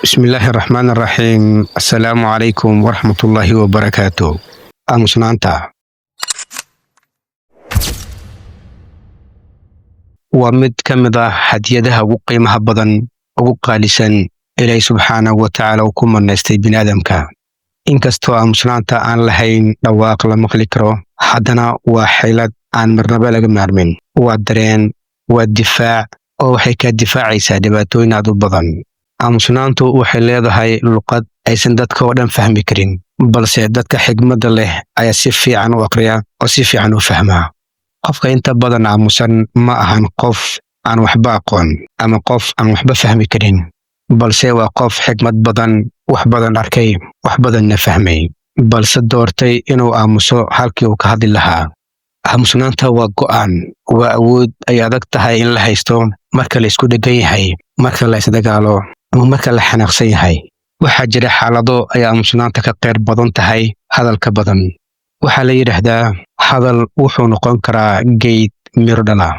بسم الله الرحمن الرحيم السلام عليكم ورحمة الله وبركاته aamusnaanta waa mid ka mid ah hadiyadaha ugu qiimaha badan ugu qaalisan Ilaahay subxaanahu wa ta'aala uu ku manaystay bini'aadamka. Inkastoo aamusnaanta aan lahayn dhawaaq la maqli karo, haddana waa xeelad aan marnaba laga maarmin. Waa dareen, waa difaac, oo waxay ka difaacaysaa dhibaatooyin aad u badan. aamusnaantu waxay leedahay luqad aysan dadka oo dhan fahmi karin, balse dadka xigmadda leh ayaa si fiican u aqriya oo si fiican u fahma. Qofka inta badan aamusan ma ahan qof aan waxba aqoon ama qof aan waxba fahmi karin, balse waa qof xigmad badan, wax badan arkay, wax badanna fahmay, balse doortay inuu aamuso halkii uu ka hadli lahaa. aamusnaanta waa go'aan, waa awood ay adag tahay in la haysto marka la isku dheggan yahay, marka la isdagaalo, ama marka la xanaaqsan yahay. Waxaa jira xaalado ay aamusnaanta ka qeyr badan tahay hadalka badan. Waxaa la yidhaahdaa hadal wuxuu noqon karaa geed miro dhala,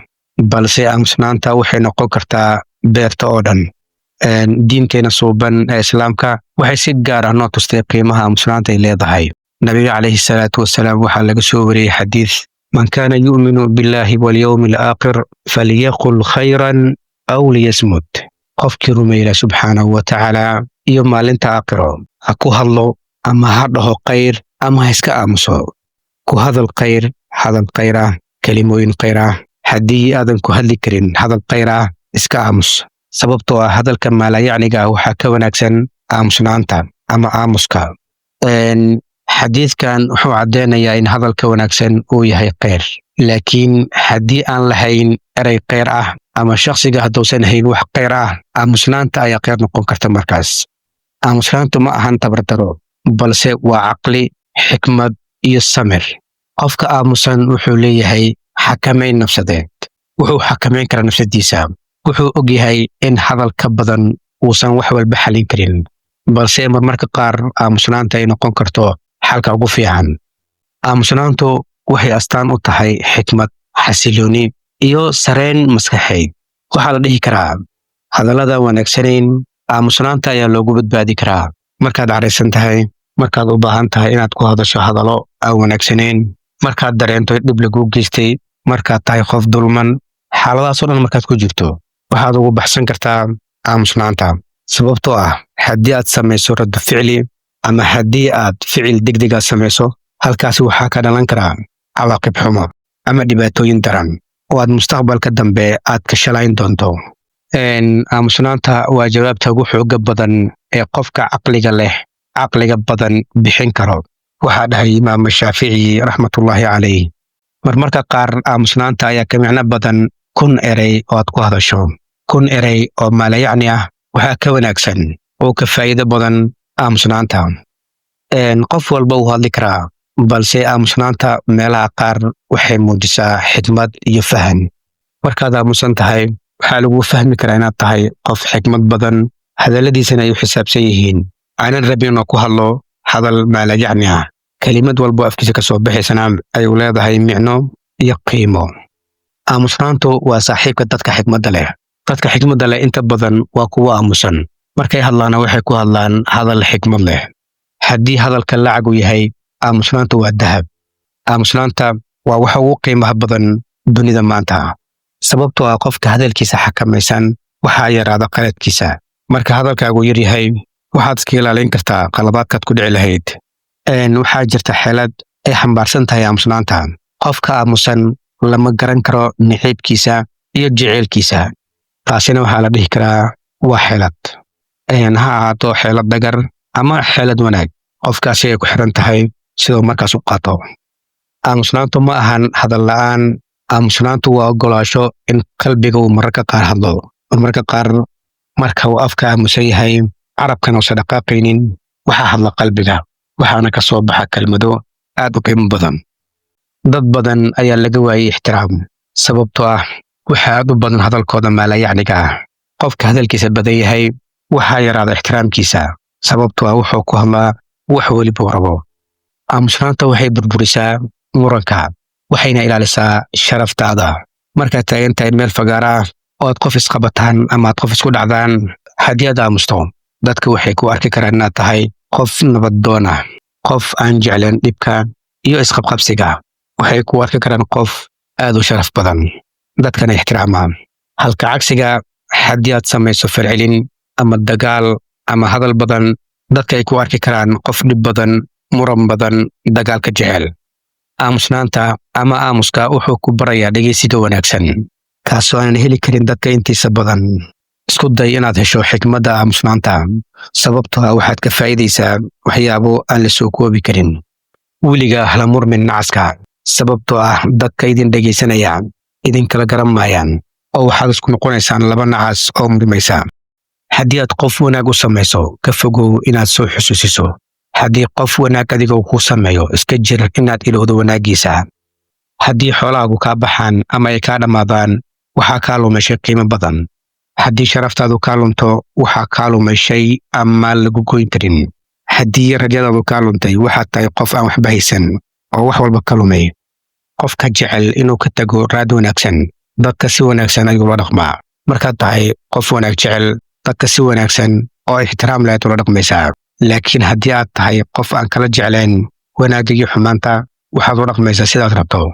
balse aamusnaanta waxay noqon kartaa beerta oo dhan. Diinteena suuban ee Islaamka waxay si gaar ah noo tustay qiimaha aamusnaanta ay leedahay. Nabiga calayhi salaatu wasalaam waxaa laga soo wariyey xadiis: man kaana yu'minu billahi walyawmi alaakhir falyaqul khayran aw liyasmut. qofkii rumeeya subxaanahu wa ta'aala iyo maalinta aakhiro ha ku hadlo ama ha dhaho khayr ama ha iska aamuso. ku hadal khayr, hadal khayr ah, kelimooyin khayr ah. haddii aadan ku hadli karin hadal khayr ah, iska aamus. sababtoo ah hadalka maalayacniga ah waxaa ka wanaagsan aamusnaanta ama aamuska. xadiidkan wuxuu caddeynayaa in hadalka wanaagsan uu yahay khayr, laakiin haddii aan lahayn erey khayr ah ama shakhsiga hadduusan hayn wax khayr ah, aamusnaanta ayaa khayr noqon karta markaas. aamusnaantu ma ahan tabardaro, balse waa caqli, xikmad iyo samir. qofka aamusan wuxuu leeyahay xakamayn nafsadeed, wuxuu xakamayn karaa nafsadiisa, wuxuu og yahay in hadal ka badan uusan wax walba xalin karin, balse marmarka qaar aamusnaanta ay noqon karto xalka ugu fiican. aamusnaantu waxay astaan u tahay xikmad, xasilooni iyo sareen maskaxeed. waxaa la dhihi karaa hadallada wanaagsanayn aamusnaanta ayaa loogu badbaadi karaa. markaad caraysan tahay, markaad u baahan tahay inaad ku hadasho hadallo aan wanaagsanayn, markaad dareento dhib laguu geystay, markaad tahay qof dulman, xaaladaasoo dhan markaad ku jirto waxaad ugu baxsan kartaa aamusnaanta. sababtoo ah haddii aad samayso raddo ficli ama haddii aad ficil degdeg ah samayso, halkaasi waxaa ka dhalan karaa cawaaqib xumo ama dhibaatooyin daran oo aad mustaqbalka dambe aad ka shalayn doonto. aamusnaanta waa jawaabta ugu xooga badan ee qofka caqliga leh caqliga badan bixin karo. waxaa dhahay imaam shaafici raxmatullaahi calayh, marmarka qaar aamusnaanta ayaa ka micno badan kun erey oo aad ku hadasho. kun erey oo maalayacni ah waxaa ka wanaagsan oo ka faa'iido badan aamusnaanta. qof walba wuu hadli karaa, balse aamusnaanta meelaha qaar waxay muujisaa xikmad iyo fahan. markaad aamusan tahay, waxaa lagu fahmi karaa inaad tahay qof xikmad badan, hadalladiisana ay u xisaabsan yihiin, aanan rabin inuu ku hadlo hadal maalayacni ah. kelimad walbo afkiisa ka soo baxaysana ay u leedahay micno iyo qiimo. aamusnaantu waa saaxiibka dadka xikmadda leh. dadka xikmadda leh inta badan waa kuwa aamusan. markay hadlaana waxay ku hadlaan hadal xikmad leh. haddii hadalka lacag uu yahay, aamusnaantu waa dahab. aamusnaanta waa waxa ugu qiimaha badan dunida maanta, sababtoo ah qofka hadalkiisa xakamaysan waxaa yaraada qaladkiisa. marka hadalkaagu yar yahay, waxaad iska ilaalin kartaa qaladaadkaad ku dhici lahayd. waxaa jirta xeelad ay xambaarsan tahay aamusnaanta. qofka aamusan lama garan karo naciibkiisa iyo jeceylkiisa. taasina waxaa la dhihi karaa waa xeelad. ha ahaato xeelad dhagar ama xeelad wanaag, qofkaasi ay ku xiran tahay siduu markaas u qaato. aamusnaantu ma ahan hadal la'aan. aamusnaantu waa ogolaasho in qalbiga uu mararka qaar hadlo. mararka qaar marka uu afka aamusan yahay, carabkana uusan dhaqaaqaynin, waxaa hadla qalbiga, waxaana ka soo baxa kelmado aad u qiimo badan. dad badan ayaa laga waayey ixtiraam, sababtoo ah waxaa aad u badan hadalkooda maalayacniga ah. qofka hadalkiisa badan yahay waxaa yaraada ixtiraamkiisa, sababtoo ah wuxuu ku hadlaa wax weliba uu rabo. aamusnaanta waxay burburisaa muranka, waxayna ilaalisaa sharaftaada. markaad taagan tahay meel fagaara ah oo aad qof isqabataan ama aad qof isku dhacdaan, haddii aad aamusto dadka waxay ku arki karaan inaad tahay qof nabaddoon ah, qof aan jeclayn dhibka iyo isqabqabsiga. Waxay ku arki karaan qof aad u sharaf badan, dadkana ixtiraama. Halka cagsiga, haddii aad samayso falcelin ama dagaal ama hadal badan, dadka ay ku arki karaan qof dhib badan, muran badan, dagaalka jecel. Aamusnaanta ama aamuska wuxuu ku barayaa dhegeysiga wanaagsan, kaasoo aanan heli karin dadka intiisa badan. Isku day inaad hesho xikmadda aamusnaanta, sababtoo ah waxaad ka faa'iidaysaa waxyaabo aan la soo koobi karin. Weligaa hala murmin nacaska, sababtoo ah dadka idin dhegaysanaya idinkala garan maayaan, oo waxaad isku noqonaysaan laba nacas oo murmaysa. Haddii aad qof wanaag u samayso, ka fogow inaad soo xusuusiso. Haddii qof wanaag adiga ku sameeyo, iska jir inaad ilowdo wanaaggiisa. Haddii xoolahaagu kaa baxaan ama ay kaa dhammaadaan, waxaa kaa lumay shay qiimo badan. Haddii sharaftaadu kaa lunto, waxaa kaa lumay shay aan lagu goyn karin. Haddii rajadaadu kaa luntay, waxaad tahay qof aan waxba haysan oo wax walba ka lumay. Qofka jecel inuu ka tago raad wanaagsan, dadka si wanaagsan ayuu la dhaqmaa. Markaad tahay qof wanaag jecel, dadka si wanaagsan oo ixtiraam leh ula dhaqmaysaa. Laakiin haddii aad tahay qof aan kala jeclayn wanaagga iyo xumaanta, waxaad u dhaqmaysaa sidaad rabto.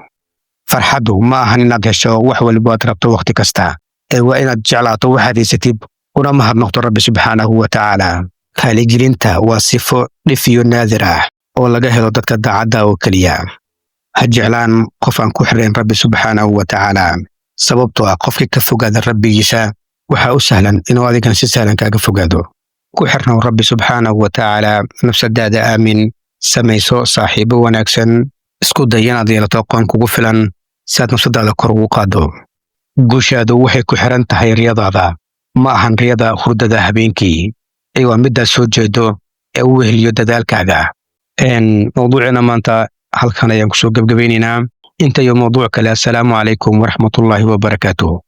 Farxaddu ma ahan inaad hesho wax walba aad rabto waqti kasta, ee waa inaad jeclaato waxaad haysatid una mahadnaqdo Rabbi subxaanahu wa tacaala. Raaligelinta waa sifo dhif iyo naadir ah oo laga helo dadka daacadda oo keliya. Ha jeclaan qof aan ku xirnayn Rabbi subxaanahu wa tacaala, sababtoo ah qofkii ka fogaada rabbigiisa waxaa u sahlan inuu adigan si sahlan kaaga fogaado. Ku xirnow Rabbi subxaanahu wa tacaala, nafsadaada aamin, samayso saaxiibo wanaagsan, isku day inaad yeelato aqoon kugu filan si aad nafsadaada kor ugu qaaddo. Guushaadu waxay ku xiran tahay riyadaada, ma ahan riyada hurdada habeenkii. Waa midaad soo jeedo ee u weheliyo dadaalkaaga. Mawduucina maanta halkan ayaan kusoo gabgabaynaynaa. Inta iyo mawduuc kale, assalaamu calaykum waraxmatullaahi wabarakaatuh.